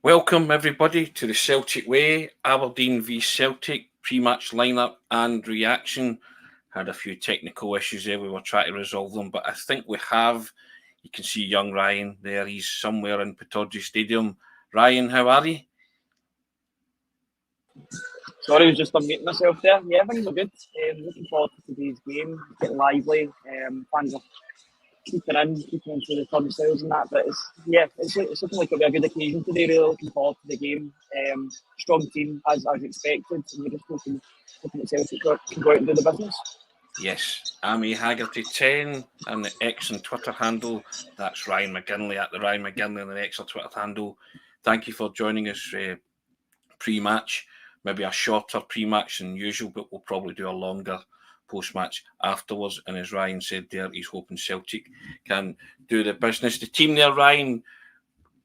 Welcome everybody to the Celtic Way, Aberdeen v Celtic, pre-match lineup and reaction. Had a few technical issues there, we were trying to resolve them, but I think we have. You can see young Ryan there, he's somewhere in Pittodrie Stadium. Ryan, how are you? Sorry, I was just unmuting myself there. Yeah, things are good. Looking forward to today's game, getting lively. Fans are keeping into the turnstiles and that, but it's looking like it'll be a good occasion today. Really looking forward to the game. Strong team as expected, and we're just hoping that Celtic can go out and do the business. Yes, I'm Haggerty 10 and the X and Twitter handle. That's Ryan McGinlay at the Ryan McGinlay on the X or Twitter handle. Thank you for joining us pre-match. Maybe a shorter pre-match than usual, but we'll probably do a longer post-match afterwards. And as Ryan said there, he's hoping Celtic can do the business. The team there, Ryan,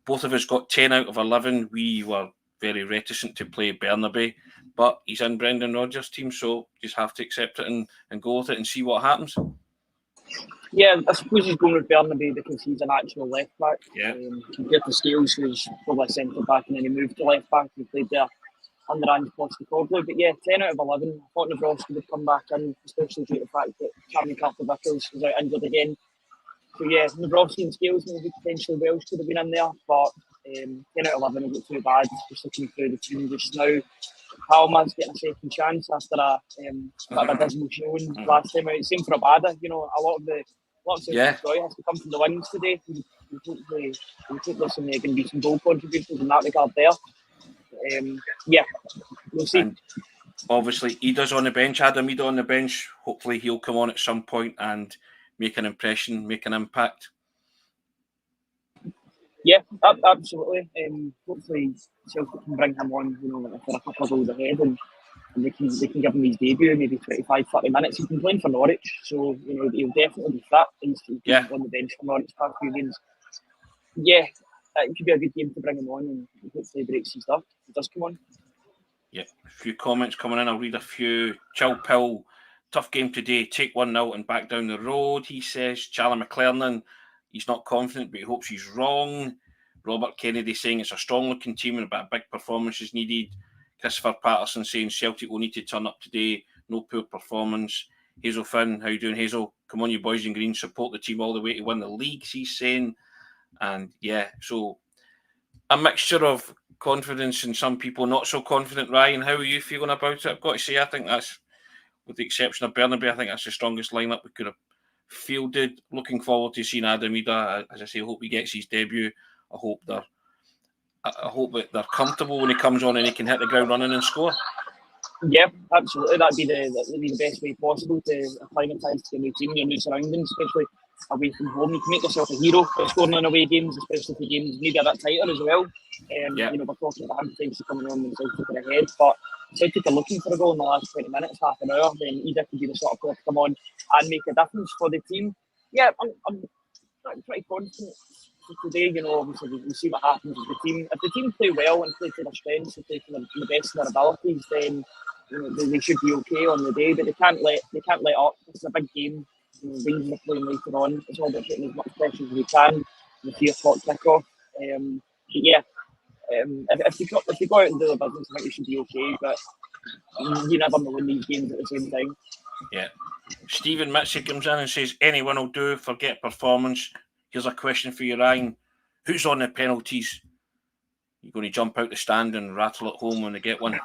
both of us got 10 out of 11. We were very reticent to play Burnaby, but he's in Brendan Rodgers' team, so just have to accept it and go with it and see what happens. Yeah, I suppose he's going with Burnaby because he's an actual left back. Yeah. Compared to Scales, who's probably a centre back, and then he moved to left back. He played there under Ange Postecoglou. But yeah, 10 out of 11. I thought Nabrowski would come back in, especially due to the fact that Cameron Carter-Vickers was out injured again. So yeah, Nabrowski and Scales maybe potentially Welsh could have been in there, but 10 out of 11 isn't too bad. Just looking through the team just now, Palmer's getting a second chance after a bit of a dismal showing last time out. Same for Abada. You know, a lot of Celtic's joy has to come from the wins today. Hopefully there's going to be some goal contributions in that regard there. We'll see. And obviously, Ida's on the bench. Adam Ida on the bench. Hopefully, he'll come on at some point and make an impression, make an impact. Yeah, absolutely. Hopefully, Celtic can bring him on. You know, for a couple of goals ahead, and they can give him his debut, maybe 25-30 minutes. He's been playing for Norwich, so you know he'll definitely be fit. He's been on the bench for Norwich past few games. Yeah, it could be a good game to bring him on, and hopefully breaks his stuff. He does come on. Yeah, a few comments coming in. I'll read a few. Chill Pill, tough game today. Take 1-0 and back down the road, he says. Charlie McLernan, he's not confident, but he hopes he's wrong. Robert Kennedy saying it's a strong-looking team and a big performance is needed. Christopher Patterson saying Celtic will need to turn up today. No poor performance. Hazel Finn, how you doing, Hazel? Come on, you boys in green. Support the team all the way to win the leagues, he's saying. And yeah, so a mixture of confidence and some people not so confident. Ryan, how are you feeling about it? I've got to say, I think that's, with the exception of Burnaby, I think that's the strongest lineup we could have fielded. Looking forward to seeing Adam Ida. As I say, I hope he gets his debut. I hope that they're comfortable when he comes on and he can hit the ground running and score. Yeah, absolutely. That'd be the best way possible to acclimatise to a new team, your new surroundings, especially away from home. You can make yourself a hero by scoring in away games, especially for games maybe a bit tighter as well. You know, we're talking about him potentially coming on when Celtic are ahead, but Celtic are looking for a goal in the last 20 minutes, half an hour. Then Ida could be the sort of player to come on and make a difference for the team. Yeah, I'm pretty confident today. You know, obviously we'll see what happens with the team. If the team play well and play to their strengths and play to the best of their abilities, then you know, they should be okay on the day. But they can't let up. It's a big game. You know, Rangers are playing later on. It's all about getting as much pressure as we can. The 3 o'clock kickoff. If you go out and do the business, I think we should be okay. But you never know in these games at the same time. Yeah. Stephen Mitchell comes in and says, anyone will do, forget performance. Here's a question for you, Ryan. Who's on the penalties? You're going to jump out the stand and rattle at home when they get one?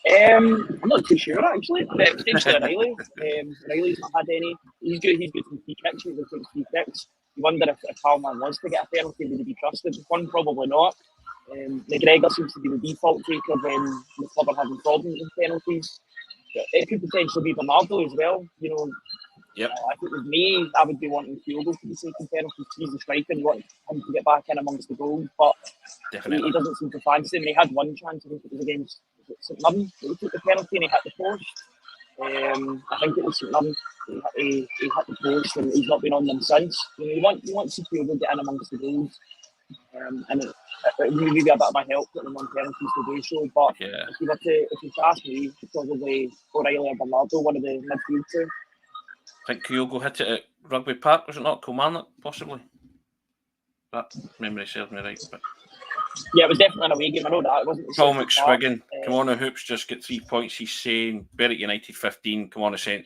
I'm not too sure actually. Potentially Riley. Riley's not had any. He's got some free kicks. He's got 3 kicks. You wonder if Palmer was to get a penalty, would he be trusted? One, probably not. McGregor seems to be the default taker when the club are having problems with penalties. It could potentially be Bernardo as well. You know, I think with me, I would be wanting Kyogo to be taking penalties. He's the striker. You want him to get back in amongst the goals, but he doesn't seem to fancy him. He had one chance, I think it was against St Mirren, that he took the penalty and he hit the post. I think it was St Mirren. He hit the post and he's not been on them since. You know, you want to see Kyogo get in amongst the goals, and it really be a bit of a help getting him on penalties today. So, but if you ask me, probably O'Reilly or Bernardo, one of the midfield two. I think Kyogo hit it at Rugby Park, was it not? Kilmarnock, possibly. That memory serves me right. But Yeah, it was definitely an away game. I know that. It wasn't. Paul McSwiggan, come on, the Hoops just get 3 points. He's saying Berwick United 15. Come on, the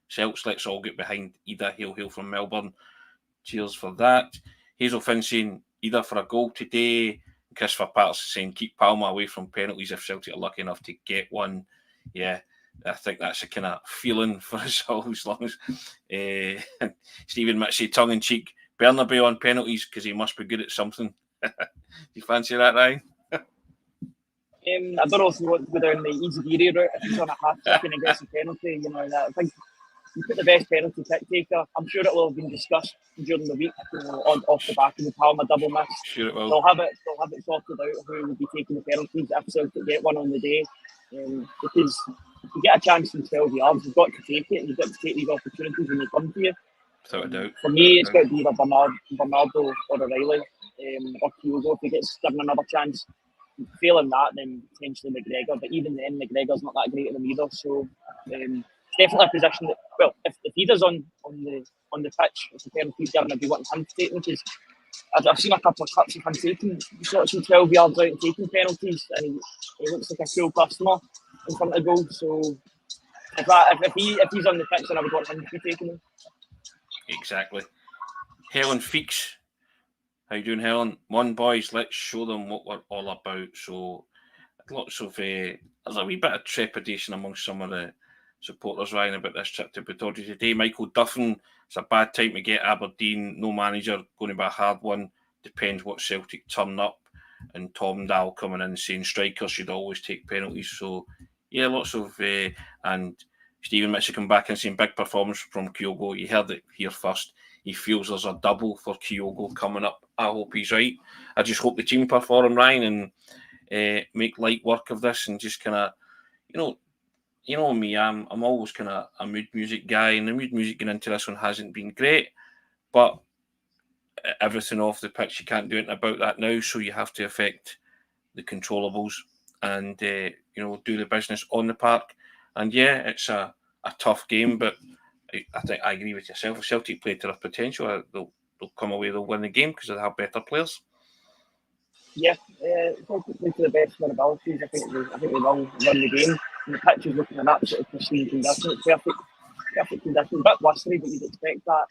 Celts, let's all get behind Ida. Hail from Melbourne. Cheers for that. Hazel Finn saying Ida for a goal today. Christopher Patterson saying keep Palma away from penalties if Celtic are lucky enough to get one. Yeah, I think that's a kind of feeling for us all as long as Stephen Mitchell, tongue in cheek, Bernabeu on penalties because he must be good at something. Do you fancy that, Ryan? I don't know if you want to go down the easy geary route. If he's on a hat-trick and he gets a penalty, you know, that I think you put the best penalty kick taker. I'm sure it will have been discussed during the week, you know, off the back of the Palma double miss. Sure it will. They'll have it sorted out who will be taking the penalties if Celtic get one on the day. Because if you get a chance in 12 yards, you've got to take it, and you've got to take these opportunities when they come to you. Without a doubt. For me, it's got to be either Bernardo or O'Reilly or Kyogo if he gets given another chance. Failing that, then potentially McGregor. But even then, McGregor's not that great at them either. So definitely a position that, well, if he does on the pitch, if the penalty's given, I'd be wanting him to take, which is I've seen a couple of cuts of him taking shots from 12 yards out and taking penalties, and he looks like a cool customer in front of goal. So if he's on the pitch, then I would want him to be taking them. Exactly. Helen Feeks. How you doing, Helen? One, boys, let's show them what we're all about. So lots of there's a wee bit of trepidation amongst some of the supporters, Ryan, about this trip to Pittodrie today. Michael Duffin, it's a bad time to get Aberdeen. No manager, going to be a hard one. Depends what Celtic turn up. And Tom Dahl coming in saying strikers should always take penalties. So, yeah, lots of... and Stephen Mitchell come back and saying big performance from Kyogo. You heard it here first. He feels there's a double for Kyogo coming up. I hope he's right. I just hope the team perform, Ryan, and make light work of this and just kind of, you know me, I'm always kind of a mood music guy, and the mood music going into this one hasn't been great, but everything off the pitch, you can't do anything about that now, so you have to affect the controllables and, do the business on the park. And yeah, it's a tough game, but I think I agree with yourself. If Celtic play to their potential, they'll come away, they'll win the game because they have better players. Yeah, Celtic play to the best of their abilities. I think they will win the game. And the pitch is looking in absolutely pristine condition. It's perfect condition. A bit blustery, but you'd expect that.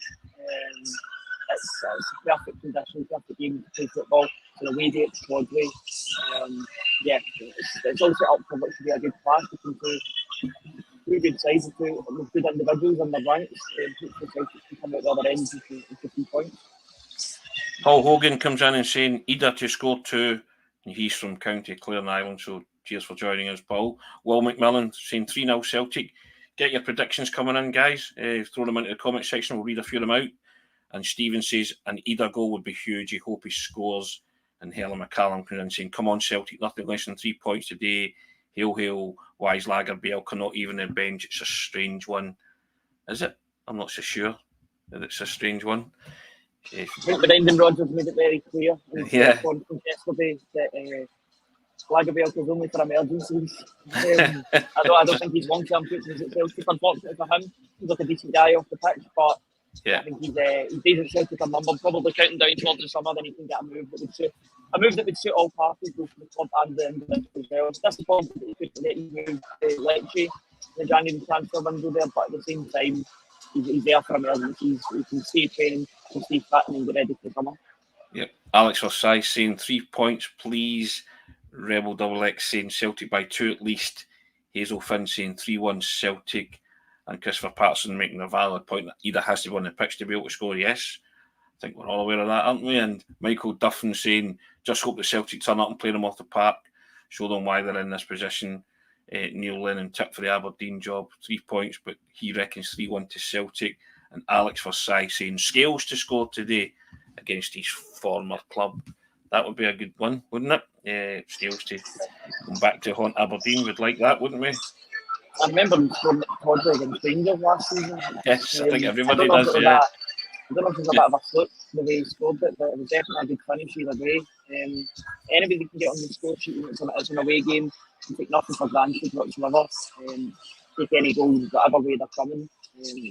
It's perfect condition, perfect game to play football. It's an away day at Broadway. It's all set up for what should be a good clash between two good sides with good individuals in their ranks. Hopefully Celtic can come out the other end with 3 points. Paul Hogan comes in and saying Ida to score 2. He's from County Clare and Ireland, so cheers for joining us, Paul. Will McMillan saying 3-0 Celtic. Get your predictions coming in, guys. Throw them into the comment section. We'll read a few of them out. And Stephen says an Ida goal would be huge. He hope he scores. And Helen McCallum comes in saying, come on, Celtic, nothing less than 3 points today. Hail, hail, Wise Lagerbielke, not even a bench. It's a strange one. Is it? I'm not so sure that it's a strange one. I think Brendan Rodgers made it very clear in the conference yesterday that Lagerbielke is only for emergencies. I don't think he's long-term coaching at Celtic. Unfortunately for him, he's like a decent guy off the pitch, but I think he's days at Celtic are numbered. Probably counting down towards the summer, then he can get a move that would suit all parties, both the club and the individual as well. So that's the point that he could get his move to Lecce, the January transfer window there, but at the same time, he's there for emergencies. He can stay training, he can stay fit and get ready for summer. Yep. Alex Versailles saying 3 points, please. Rebel Double X saying Celtic by 2 at least. Hazel Finn saying 3-1 Celtic. And Christopher Patterson making a valid point that Ida has to be on the pitch to be able to score. Yes, I think we're all aware of that, aren't we? And Michael Duffin saying, just hope the Celtic turn up and play them off the park, show them why they're in this position. Neil Lennon tip for the Aberdeen job, 3 points, but he reckons 3-1 to Celtic. And Alex Versailles saying Scales to score today against his former club. That would be a good one, wouldn't it? Scales to come back to haunt Aberdeen. We'd like that, wouldn't we? I remember him from Podrick against Rangers last season. Yes, I think everybody does, yeah. I don't know if it was a bit of a fluke the way he scored it, but it was definitely a good finish either way. Anybody that can get on the score sheet, it's an away game, you take nothing for granted whatsoever. Take any goals, whatever way they're coming.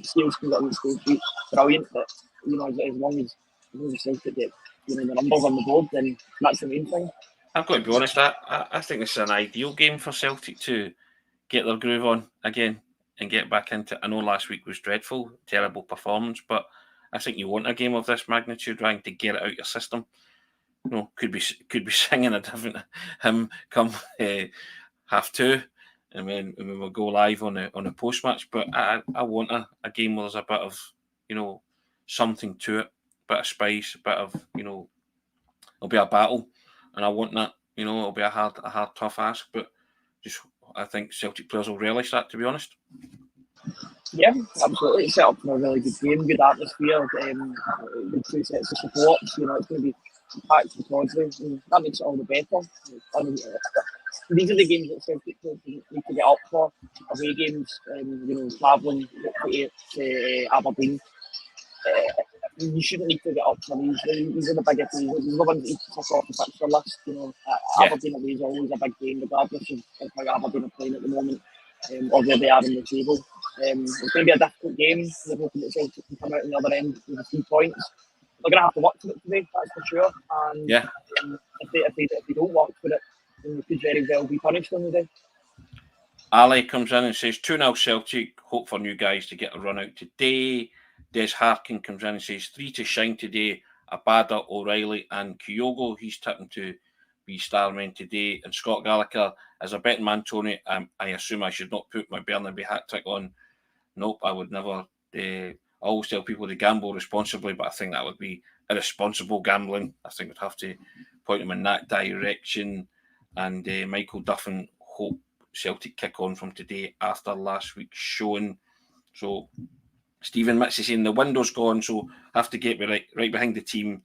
Scales can get on the score sheet, brilliant, but as long as Celtic get the numbers on the board, then that's the main thing. I've got to be honest, I think this is an ideal game for Celtic to get their groove on again and get back into it. I know last week was dreadful, terrible performance, but I think you want a game of this magnitude, trying to get it out your system. You know, could be singing a different hymn come half two, and then we'll go live on a post match. But I want a game where there's a bit of, you know, something to it, a bit of spice, a bit of, you know, it'll be a battle, and I want that. You know, it'll be a hard, tough ask, but just I think Celtic players will relish that, to be honest. Yeah, absolutely. It's set up for a really good game, good atmosphere, good two sets of support. You know, it's going to be packed to Causeway, and that makes it all the better. I mean, these are the games that Celtic need to get up for. Away games, you know, travelling to Aberdeen. You shouldn't need to get up for these. These are the bigger teams. These are the ones that you tick off the fixture list. You know, Aberdeen away is always a big game, regardless of how Aberdeen are playing at the moment, or where they are in the table. It's going to be a difficult game. We're hoping that Celtic can come out on the other end with a few points. They're going to have to work for it today, that's for sure. And if they don't work for it, then they could very well be punished on the day. Ali comes in and says 2-0 Celtic. Hope for new guys to get a run out today. Des Harkin comes in and says 3 to shine today. Abada, O'Reilly and Kyogo. He's tipping to be star men today. And Scott Gallagher is a betting man, Tony. I assume I should not put my Bernabei hat trick on. Nope, I would never. I always tell people to gamble responsibly, but I think that would be irresponsible gambling. I think we'd have to point them in that direction. And Michael Duffin, hope Celtic kick on from today after last week's showing. So Stephen Mitz is saying the window's gone, so have to get me right behind the team.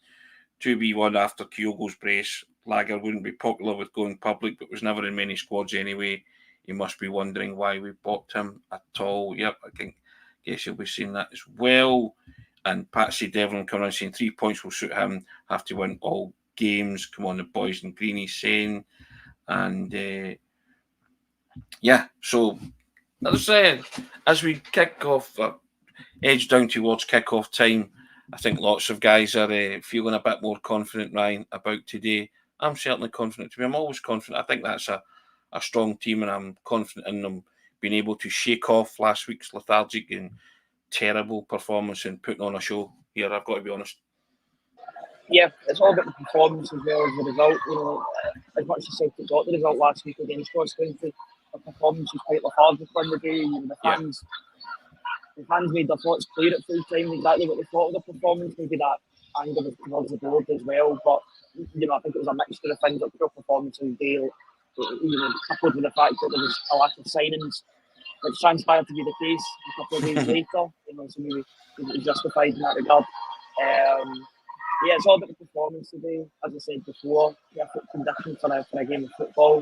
2v1 after Kyogo's brace. Lager wouldn't be popular with going public, but was never in many squads anyway. You must be wondering why we bought him at all. Yep, guess you'll be seeing that as well. And Patsy Devlin coming on saying 3 points will suit him. Have to win all games. Come on, the boys in green, he's saying. And so as we kick off, edge down towards kick-off time, I think lots of guys are feeling a bit more confident, Ryan, about today. I'm certainly confident to be. I'm always confident. I think that's a strong team, and I'm confident in them being able to shake off last week's lethargic and terrible performance and putting on a show here. I've got to be honest. Yeah, it's all about the performance as well as the result. You know, as much as Celtic got the result last week against Scots County, the performance was quite lethargic on the day. You know, the fans made their thoughts clear at full time, exactly what they thought of the performance. Maybe that anger was towards the board as well, but you know, I think it was a mixture of things. Like pure performance on the day, you know, coupled with the fact that there was a lack of signings, which transpired to be the case a couple of days later. You know, so maybe it was justified in that regard. Yeah, it's all about the performance today. As I said before, perfect conditions for a game of football.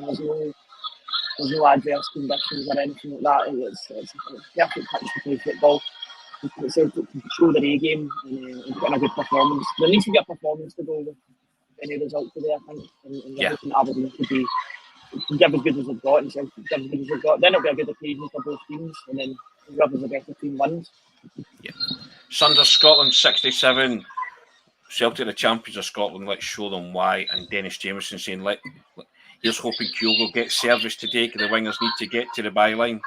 There's no adverse conditions or anything like that. It's a perfect pitch to play football. Celtic can show their A game and put in a good performance. There needs to be a performance to go with any result today, I think. And hoping Aberdeen could give as good as they've got, and Celtic give as good as they've got. Then it'll be a good occasion for both teams, and then whoever's the better team wins. Yeah. Sunders Scotland 67. Celtic the champions of Scotland. Let's show them why. And Dennis Jameson saying, here's hoping Kyogo gets service today because the wingers need to get to the byline.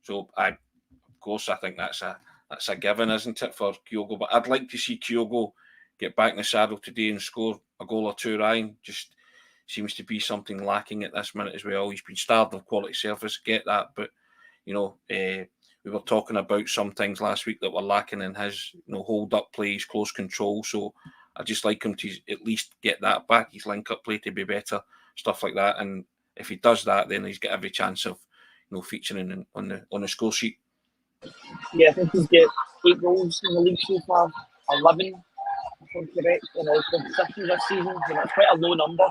So of course I think that's a given, isn't it, for Kyogo? But I'd like to see Kyogo get back in the saddle today and score a goal or two, Ryan. Just seems to be something lacking at this minute as well. He's been starved of quality service, get that, but you know, we were talking about some things last week that were lacking in his, you know, hold-up plays, close control. So I just like him to at least get that back. His link-up play to be better, stuff like that. And if he does that, then he's got every chance of, you know, featuring on the score sheet. Yeah, I think he's got 8 goals in the league so far, 11, if I'm correct, in all competitions this season. You know, it's quite a low number.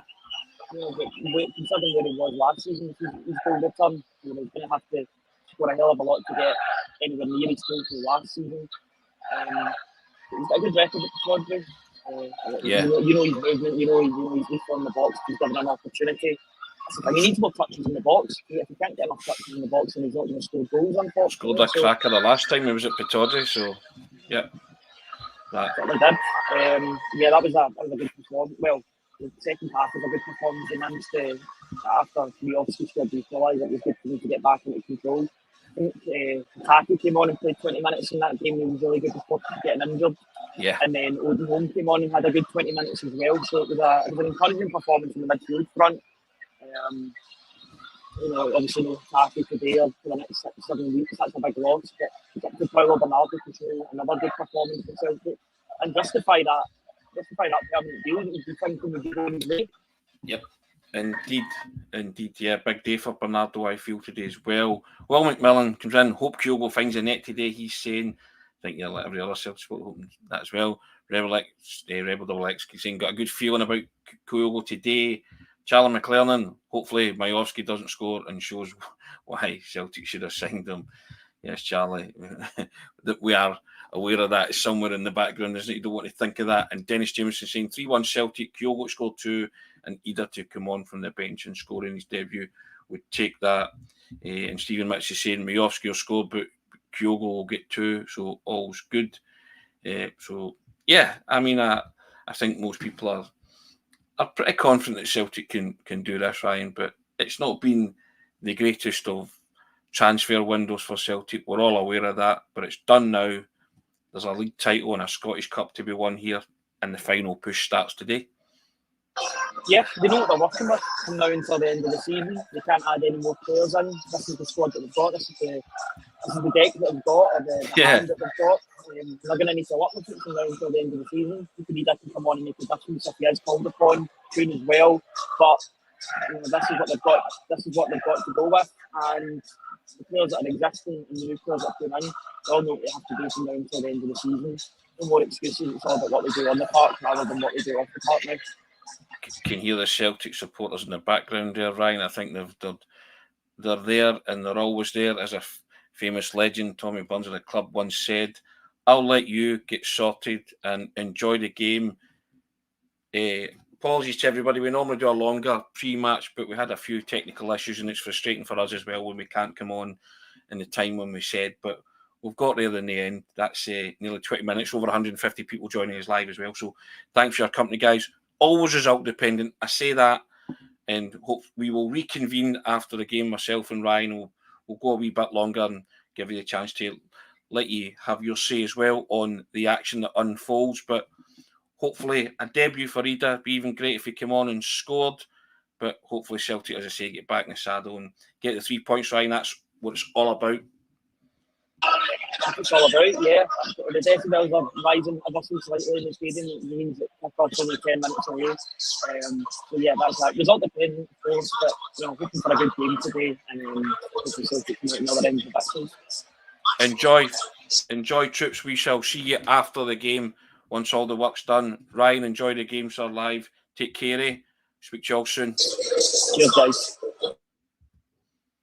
You know, but considering where he was last season, he's goal return. You know, he's going to have to score a hell of a lot to get anywhere near his total last season. He's got a good record at the Causeway. You know his movement. You know he's lethal in the box. He's given an opportunity. He needs more touches in the box. If he can't get enough touches in the box, then he's not going to score goals. Unfortunately, scored a cracker the last time he was at Pittodrie. So yeah, that certainly did. That was a good performance. Well, the second half was a good performance. They managed to, after we obviously scored the equaliser, it was good for me to get back into control. I think Taki came on and played 20 minutes in that game. He was really good before getting injured. Yeah. And then Odin Holm came on and had a good 20 minutes as well. So it was an encouraging performance in the midfield front. Obviously no Taki today or for the next 6-7 weeks. That's a big loss. But it's up to Paolo Bernardo to show another good performance for Celtic and justify that permanent deal that he's thinking would be going his way. Yep. Indeed, yeah, big day for Bernardo, I feel, today as well. Will McMillan comes in, hope Kyogo finds a net today, he's saying. I think, yeah, like every other Celtic supporter, hoping that as well. Rebel Double X saying, got a good feeling about Kyogo today. Charlie McLernan, hopefully Majowski doesn't score and shows why Celtic should have signed him. Yes, Charlie, that we are aware of that. It's somewhere in the background, isn't it? You don't want to think of that. And Dennis Jameson saying 3-1 Celtic, Kyogo scored 2, and Ida to come on from the bench and score in his debut would take that. And Stephen Mitch is saying Majowski will score, but Kyogo will get 2, so all's good. So yeah, I mean, I think most people are pretty confident that Celtic can do this, Ryan, but it's not been the greatest of transfer windows for Celtic. We're all aware of that, but it's done now. There's a league title and a Scottish Cup to be won here, and the final push starts today. Yeah, they know what they're working with from now until the end of the season. They can't add any more players in. This is the squad that they've got. This is the deck that they've got, or the hand that they've got. They're going to need to work with it from now until the end of the season. Either can come on and make a difference if he is called upon, soon as well. But this is what they've got. This is what they've got to go with, and the players that are existing and the new players that come in, they all know what they have to do from now until the end of the season. No more excuses. It's all about what they do on the park rather than what they do off the park now. Can hear the Celtic supporters in the background there, Ryan. I think they're there and they're always there. As a famous legend, Tommy Burns of the club, once said, "I'll let you get sorted and enjoy the game." Apologies to everybody. We normally do a longer pre-match, but we had a few technical issues, and it's frustrating for us as well when we can't come on in the time when we said. But we've got there in the end. That's nearly 20 minutes, over 150 people joining us live as well. So thanks for your company, guys. Always result dependent. I say that, and hope we will reconvene after the game. Myself and Ryan will go a wee bit longer and give you a chance to let you have your say as well on the action that unfolds. But hopefully a debut for Ida would be even great if he came on and scored. But hopefully Celtic, as I say, get back in the saddle and get the 3 points, Ryan. That's what it's all about. That's what it's all about, yeah. The decibels are rising ever so slightly in the stadium. It means that kickoff's only 10 minutes away. So yeah, that's that. Result dependent, of course, but hoping for a good game today, and hopefully Celtic can make another end of victory. Enjoy, troops. We shall see you after the game once all the work's done. Ryan, enjoy the game, sir, live. Take care. Speak to you all soon. Cheers, guys.